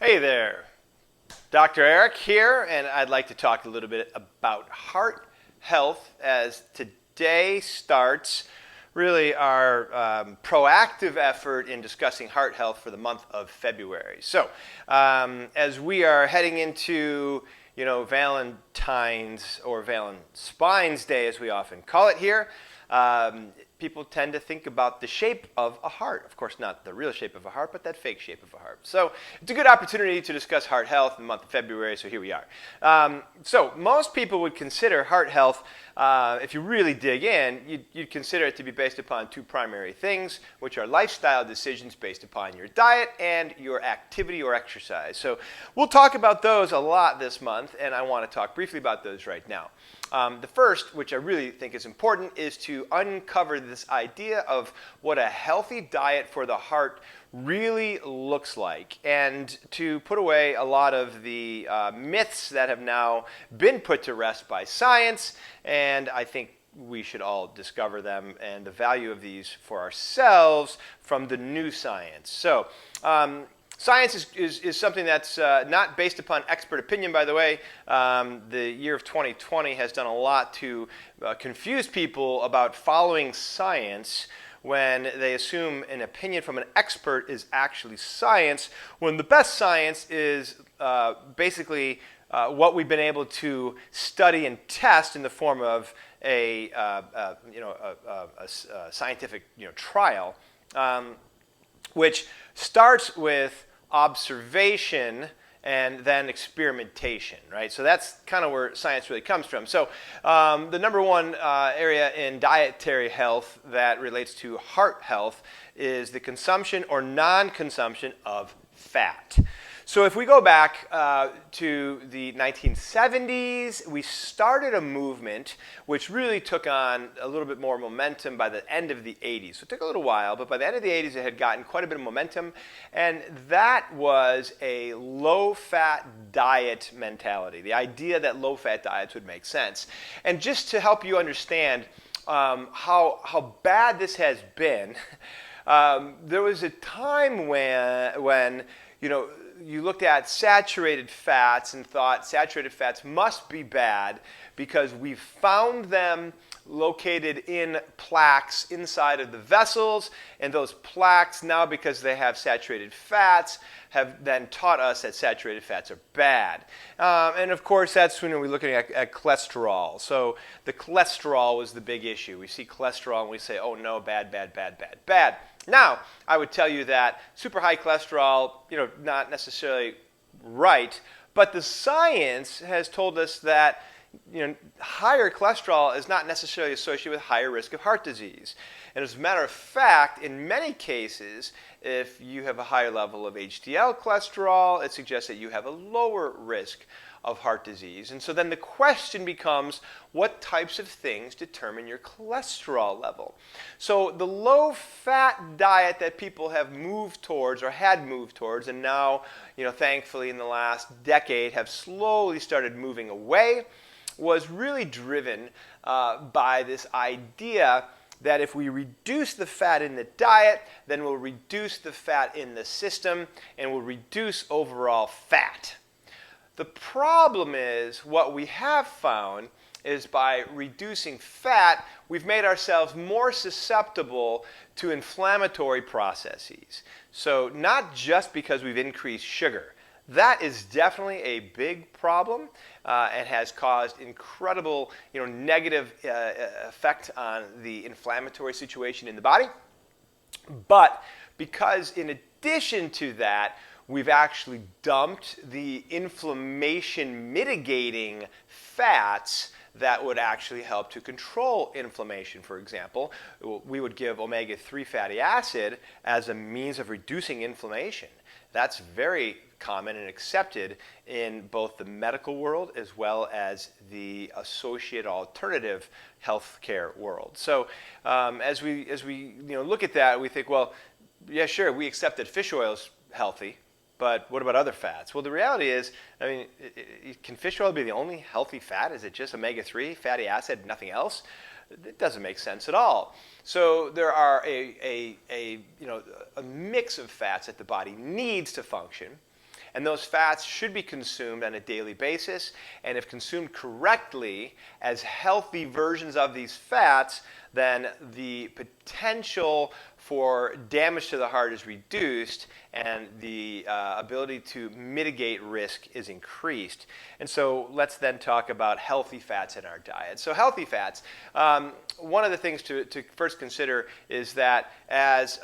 Hey there, Dr. Eric here, and I'd like to talk a little bit about heart health as today starts really our proactive effort in discussing heart health for the month of February. So, as we are heading into Valentine's or Valentine's Day, as we often call it here, people tend to think about the shape of a heart. Of course, not the real shape of a heart, but that fake shape of a heart. So it's a good opportunity to discuss heart health in the month of February, so here we are. So most people would consider heart health, if you really dig in, you'd consider it to be based upon two primary things, which are lifestyle decisions based upon your diet and your activity or exercise. So we'll talk about those a lot this month, and I want to talk briefly about those right now. The first, which I really think is important, is to uncover this idea of what a healthy diet for the heart really looks like, and to put away a lot of the myths that have now been put to rest by science, and I think we should all discover them and the value of these for ourselves from the new science. So, science is something that's not based upon expert opinion, by the way. The year of 2020 has done a lot to confuse people about following science when they assume an opinion from an expert is actually science, when the best science is basically what we've been able to study and test in the form of a scientific trial, which starts with observation and then experimentation, right? So that's kind of where science really comes from. So the number one area in dietary health that relates to heart health is the consumption or non-consumption of fat. So if we go back to the 1970s, we started a movement which really took on a little bit more momentum by the end of the 80s. So it took a little while, but by the end of the 80s, it had gotten quite a bit of momentum, and that was a low-fat diet mentality, the idea that low-fat diets would make sense. And just to help you understand how bad this has been, there was a time when you looked at saturated fats and thought saturated fats must be bad because we found them located in plaques inside of the vessels, and those plaques now, because they have saturated fats, have then taught us that saturated fats are bad. And of course, that's when we're looking at cholesterol. So the cholesterol was the big issue. We see cholesterol and we say, oh no, bad, bad, bad, bad, bad. Now, I would tell you that super high cholesterol, not necessarily right, but the science has told us that higher cholesterol is not necessarily associated with higher risk of heart disease. And as a matter of fact, in many cases, if you have a higher level of HDL cholesterol, it suggests that you have a lower risk of heart disease. And so then the question becomes, what types of things determine your cholesterol level? So the low-fat diet that people have moved towards or had moved towards, and now, thankfully in the last decade have slowly started moving away, was really driven by this idea that if we reduce the fat in the diet, then we'll reduce the fat in the system and we'll reduce overall fat. The problem is, what we have found is by reducing fat, we've made ourselves more susceptible to inflammatory processes. So not just because we've increased sugar. That is definitely a big problem and has caused incredible negative effect on the inflammatory situation in the body. But because in addition to that, we've actually dumped the inflammation mitigating fats that would actually help to control inflammation. For example, we would give omega-3 fatty acid as a means of reducing inflammation. That's very common and accepted in both the medical world as well as the associated alternative healthcare world. So as we look at that, we think, well, yeah, sure, we accept that fish oil is healthy, but what about other fats? Well, the reality is, can fish oil be the only healthy fat? Is it just omega-3 fatty acid, nothing else? It doesn't make sense at all. So there are a mix of fats that the body needs to function. and those fats should be consumed on a daily basis, and if consumed correctly as healthy versions of these fats, then the potential for damage to the heart is reduced and the ability to mitigate risk is increased. And so let's then talk about healthy fats in our diet. So healthy fats, one of the things to first consider is that as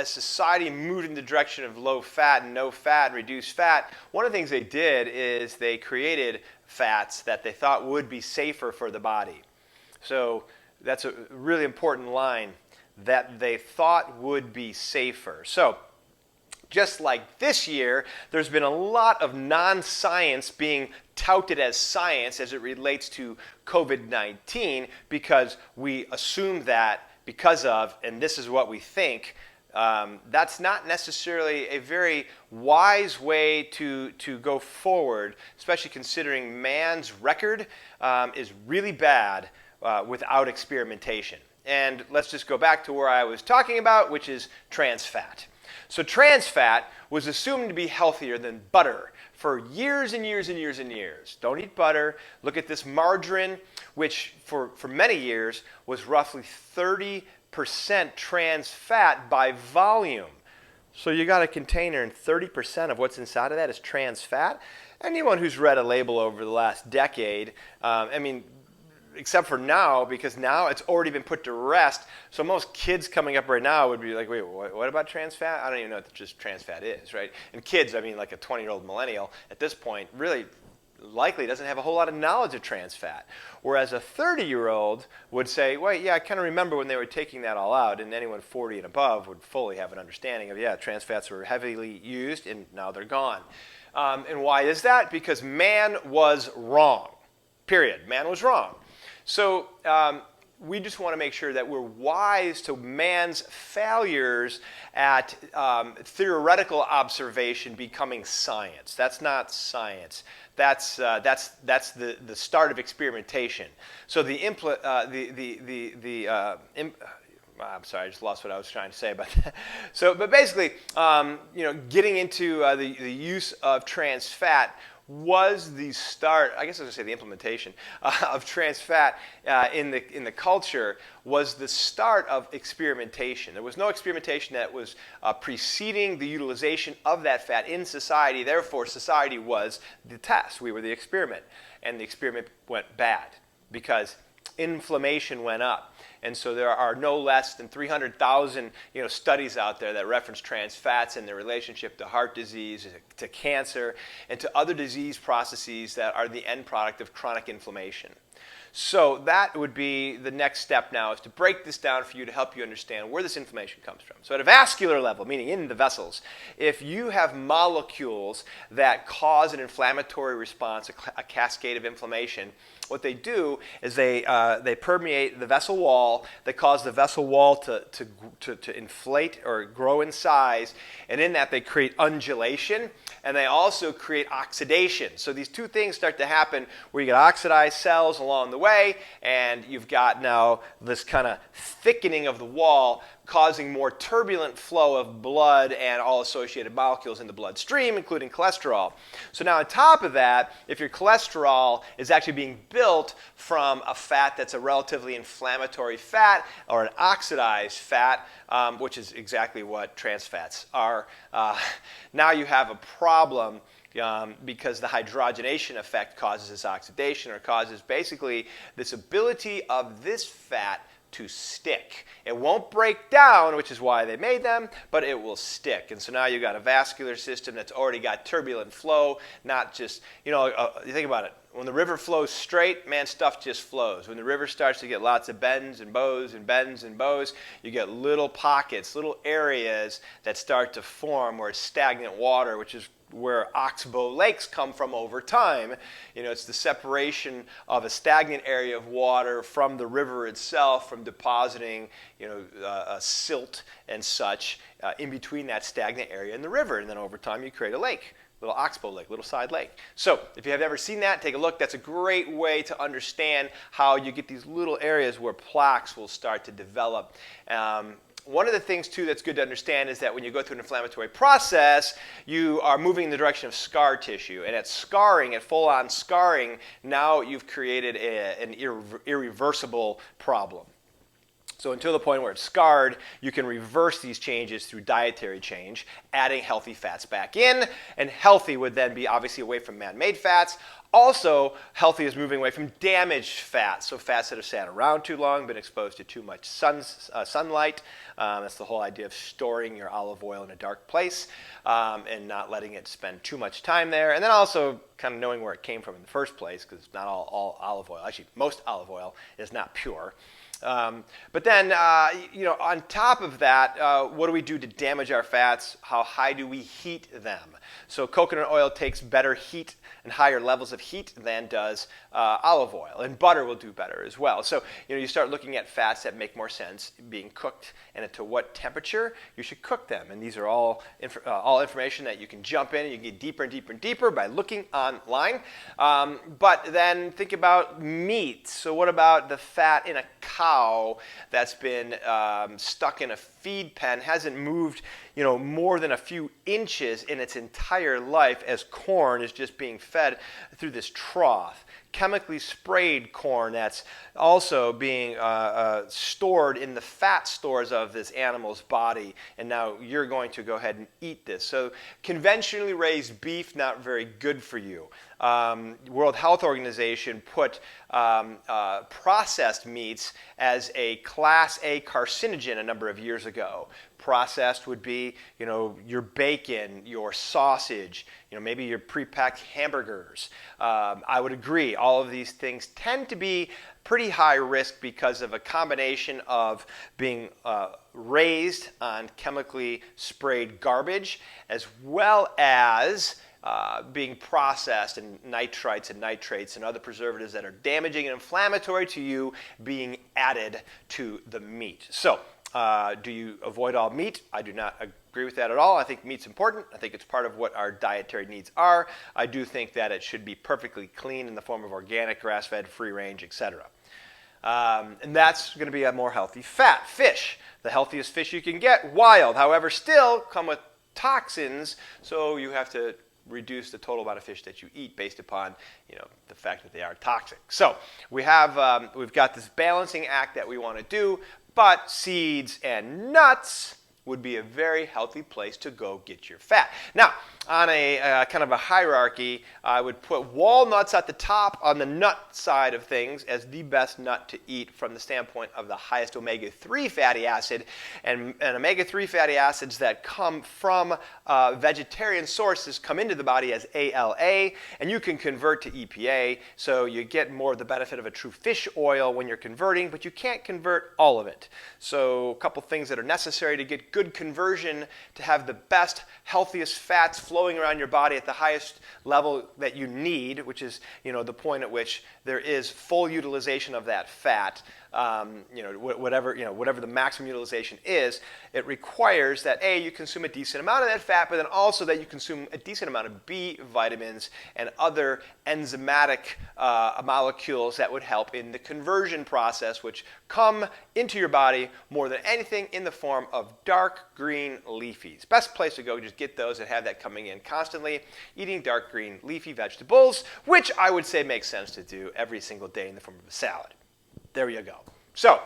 society moved in the direction of low fat and no fat and reduced fat, one of the things they did is they created fats that they thought would be safer for the body. So that's a really important line, that they thought would be safer. So just like this year, there's been a lot of non-science being touted as science as it relates to COVID-19 because we assume that because of, and this is what we think, that's not necessarily a very wise way to go forward, especially considering man's record is really bad without experimentation. And let's just go back to where I was talking about, which is trans fat. So trans fat was assumed to be healthier than butter for years and years and years and years. Don't eat butter. Look at this margarine, which for many years was roughly 30% trans fat by volume. So you got a container and 30% of what's inside of that is trans fat. Anyone who's read a label over the last decade, except for now, because now it's already been put to rest. So most kids coming up right now would be like, wait, what about trans fat? I don't even know what just trans fat is, right? And kids, like a 20-year-old millennial at this point, really likely doesn't have a whole lot of knowledge of trans fat. Whereas a 30-year-old would say, wait, yeah, I kind of remember when they were taking that all out, and anyone 40 and above would fully have an understanding of, yeah, trans fats were heavily used, and now they're gone. And why is that? Because man was wrong, period. Man was wrong. So we just want to make sure that we're wise to man's failures at theoretical observation becoming science. That's not science. That's the start of experimentation. So I'm sorry, I just lost what I was trying to say about that. So, but basically, getting into the use of trans fat was the start, I guess I was going to say the implementation of trans fat in the culture was the start of experimentation. There was no experimentation that was preceding the utilization of that fat in society. Therefore, society was the test. We were the experiment. And the experiment went bad because inflammation went up. And so there are no less than 300,000 studies out there that reference trans fats and their relationship to heart disease, to cancer, and to other disease processes that are the end product of chronic inflammation. So that would be the next step now, is to break this down for you to help you understand where this inflammation comes from. So at a vascular level, meaning in the vessels, if you have molecules that cause an inflammatory response, a cascade of inflammation, what they do is they permeate the vessel wall. They cause the vessel wall to inflate or grow in size, and in that they create undulation, and they also create oxidation. So these two things start to happen where you get oxidized cells along the way, and you've got now this kind of thickening of the wall, causing more turbulent flow of blood and all associated molecules in the bloodstream, including cholesterol. So now on top of that, if your cholesterol is actually being built from a fat that's a relatively inflammatory fat or an oxidized fat, which is exactly what trans fats are, now you have a problem because the hydrogenation effect causes this oxidation, or causes basically this ability of this fat to stick. It won't break down, which is why they made them, but it will stick. And so now you've got a vascular system that's already got turbulent flow, not just, you think about it. When the river flows straight, man, stuff just flows. When the river starts to get lots of bends and bows and bends and bows, you get little pockets, little areas that start to form where it's stagnant water, which is where oxbow lakes come from over time. It's the separation of a stagnant area of water from the river itself, from depositing, silt and such in between that stagnant area and the river. And then over time you create a lake, little oxbow lake, little side lake. So if you have never seen that, take a look. That's a great way to understand how you get these little areas where plaques will start to develop. One of the things, too, that's good to understand is that when you go through an inflammatory process, you are moving in the direction of scar tissue. And at scarring, at full-on scarring, now you've created an irreversible problem. So until the point where it's scarred, you can reverse these changes through dietary change, adding healthy fats back in. And healthy would then be obviously away from man-made fats. Also, healthy is moving away from damaged fats, so fats that have sat around too long, been exposed to too much sunlight. That's the whole idea of storing your olive oil in a dark place and not letting it spend too much time there. And then also kind of knowing where it came from in the first place, because not all olive oil, actually most olive oil is not pure. But then, on top of that, what do we do to damage our fats? How high do we heat them? So coconut oil takes better heat and higher levels of heat than does olive oil. And butter will do better as well. So, you start looking at fats that make more sense being cooked and to what temperature you should cook them. And these are all information that you can jump in and you can get deeper and deeper and deeper by looking online. But then think about meat. So what about the fat in a cow that's been stuck in a feed pen, hasn't moved more than a few inches in its entire life as corn is just being fed through this trough. Chemically sprayed corn that's also being stored in the fat stores of this animal's body, and now you're going to go ahead and eat this. So conventionally raised beef, not very good for you. World Health Organization put processed meats as a Class A carcinogen a number of years ago. Processed would be, your bacon, your sausage, maybe your pre-packed hamburgers. I would agree, all of these things tend to be pretty high risk because of a combination of being raised on chemically sprayed garbage, as well as being processed in nitrites and nitrates and other preservatives that are damaging and inflammatory to you being added to the meat. So, do you avoid all meat? I do not agree with that at all. I think meat's important. I think it's part of what our dietary needs are. I do think that it should be perfectly clean in the form of organic, grass-fed, free-range, etc. And that's going to be a more healthy fat. Fish, the healthiest fish you can get, wild. However, still come with toxins, so you have to reduce the total amount of fish that you eat based upon the fact that they are toxic. So we've got this balancing act that we want to do, but seeds and nuts would be a very healthy place to go get your fat. Now, on a kind of a hierarchy, I would put walnuts at the top on the nut side of things as the best nut to eat from the standpoint of the highest omega-3 fatty acid. And omega-3 fatty acids that come from vegetarian sources come into the body as ALA, and you can convert to EPA, so you get more of the benefit of a true fish oil when you're converting, but you can't convert all of it. So a couple things that are necessary to get good conversion to have the best, healthiest fats flowing around your body at the highest level that you need, which is the point at which there is full utilization of that fat. Whatever the maximum utilization is, it requires that you consume a decent amount of that fat, but then also that you consume a decent amount of B vitamins and other enzymatic molecules that would help in the conversion process, which come into your body more than anything in the form of dark green leafies. Best place to go, just get those and have that coming in constantly. Eating dark green leafy vegetables, which I would say makes sense to do every single day in the form of a salad. There you go. So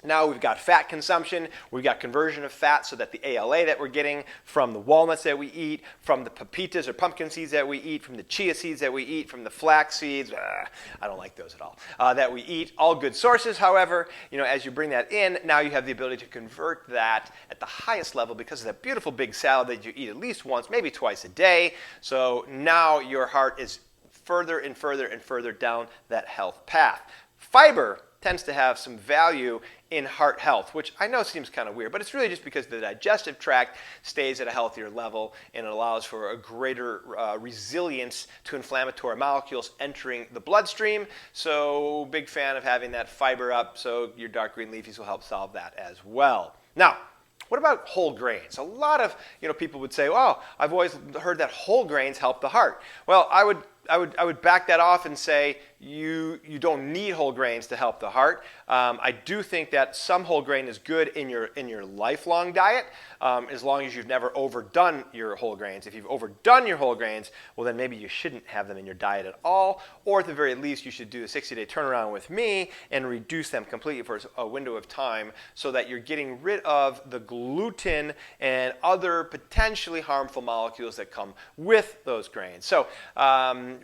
now we've got fat consumption, we've got conversion of fat so that the ALA that we're getting from the walnuts that we eat, from the pepitas or pumpkin seeds that we eat, from the chia seeds that we eat, from the flax seeds, I don't like those at all, that we eat, all good sources. However, as you bring that in, now you have the ability to convert that at the highest level because of that beautiful big salad that you eat at least once, maybe twice a day. So now your heart is further and further and further down that health path. Fiber tends to have some value in heart health, which I know seems kind of weird, but it's really just because the digestive tract stays at a healthier level and it allows for a greater resilience to inflammatory molecules entering the bloodstream. So big fan of having that fiber up, so your dark green leafies will help solve that as well. Now, what about whole grains? A lot of people would say, "Oh, I've always heard that whole grains help the heart." Well, I would would back that off and say you don't need whole grains to help the heart. I do think that some whole grain is good in your lifelong diet, as long as you've never overdone your whole grains. If you've overdone your whole grains, well then maybe you shouldn't have them in your diet at all, or at the very least you should do a 60-day turnaround with me and reduce them completely for a window of time so that you're getting rid of the gluten and other potentially harmful molecules that come with those grains. So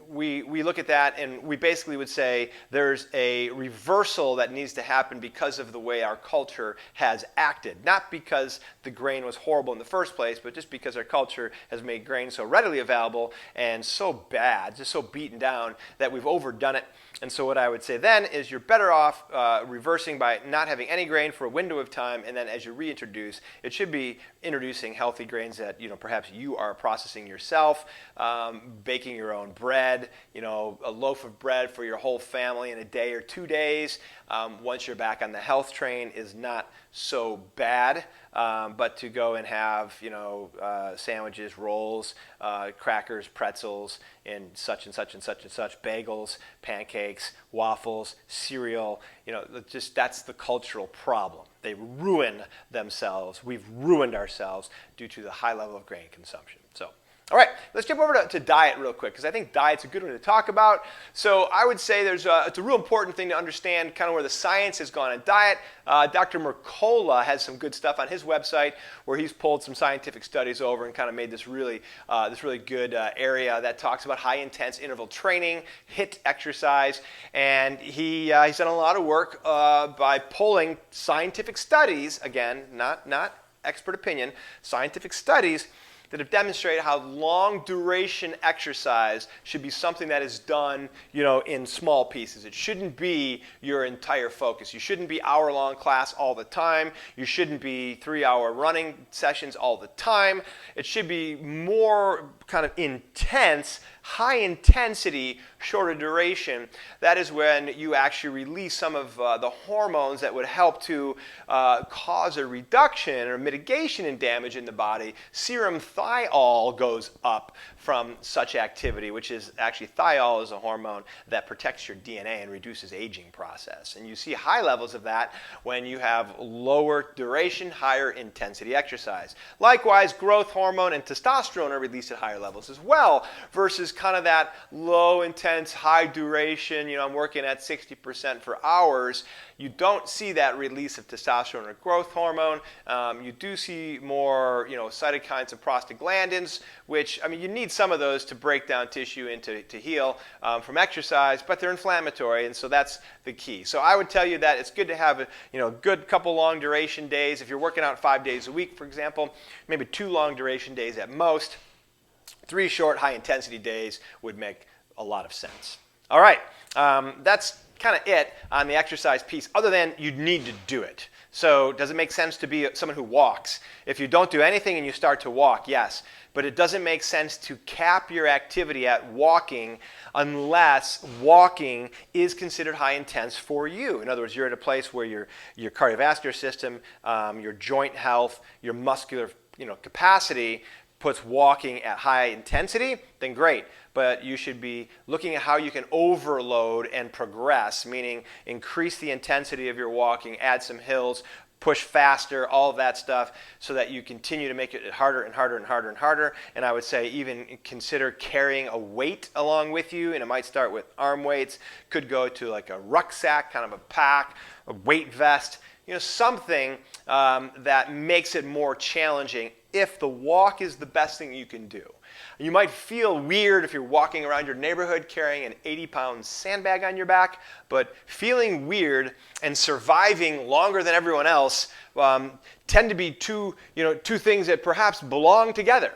we look at that and we basically would say there's a reversal that needs to happen because of the way our culture has acted. Not because the grain was horrible in the first place, but just because our culture has made grain so readily available and so bad, just so beaten down that we've overdone it. And so what I would say then is you're better off reversing by not having any grain for a window of time, and then as you reintroduce, it should be introducing healthy grains that perhaps you are processing yourself, baking your own bread, a loaf of bread for your whole family in a day or 2 days. Once you're back on the health train is not so bad, but to go and have sandwiches, rolls, crackers, pretzels, and such and such and such and such, bagels, pancakes, waffles, cereal, that's the cultural problem. They ruin themselves. We've ruined ourselves due to the high level of grain consumption. So, all right, let's jump over to diet real quick because I think diet's a good one to talk about. So I would say it's a real important thing to understand kind of where the science has gone in diet. Dr. Mercola has some good stuff on his website where he's pulled some scientific studies over and kind of made this really good area that talks about high intense interval training, HIIT exercise, and he's done a lot of work by pulling scientific studies, again, not expert opinion, scientific studies that have demonstrated how long duration exercise should be something that is done, in small pieces. It shouldn't be your entire focus. You shouldn't be hour-long class all the time. You shouldn't be 3-hour running sessions all the time. It should be more kind of intense, high intensity, shorter duration. That is when you actually release some of the hormones that would help to cause a reduction or mitigation in damage in the body. Serum thiol goes up from such activity, which is actually thiol is a hormone that protects your DNA and reduces aging process. And you see high levels of that when you have lower duration, higher intensity exercise. Likewise, growth hormone and testosterone are released at higher levels as well, versus kind of that low intense, high duration, I'm working at 60% for hours. You don't see that release of testosterone or growth hormone. You do see more, cytokines and prostaglandins, which, you need some of those to break down tissue and to heal from exercise, but they're inflammatory, and so that's the key. So I would tell you that it's good to have a good couple long duration days. If you're working out 5 days a week, for example, maybe 2 long duration days at most. 3 short high intensity days would make a lot of sense. All right, that's kind of it on the exercise piece, other than you need to do it. So does it make sense to be someone who walks? If you don't do anything and you start to walk, yes, but it doesn't make sense to cap your activity at walking unless walking is considered high intense for you. In other words, you're at a place where your cardiovascular system, your joint health, your muscular capacity puts walking at high intensity, then great. But you should be looking at how you can overload and progress, meaning increase the intensity of your walking, add some hills, push faster, all of that stuff, so that you continue to make it harder and harder and harder and harder. And I would say even consider carrying a weight along with you, and it might start with arm weights, could go to like a rucksack, kind of a pack, a weight vest, something that makes it more challenging if the walk is the best thing you can do. You might feel weird if you're walking around your neighborhood carrying an 80-pound sandbag on your back, but feeling weird and surviving longer than everyone else tend to be two things that perhaps belong together.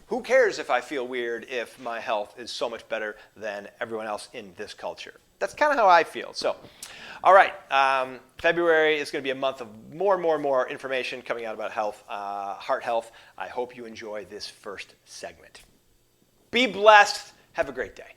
Who cares if I feel weird if my health is so much better than everyone else in this culture? That's kind of how I feel. So, all right, February is going to be a month of more information coming out about health, heart health. I hope you enjoy this first segment. Be blessed. Have a great day.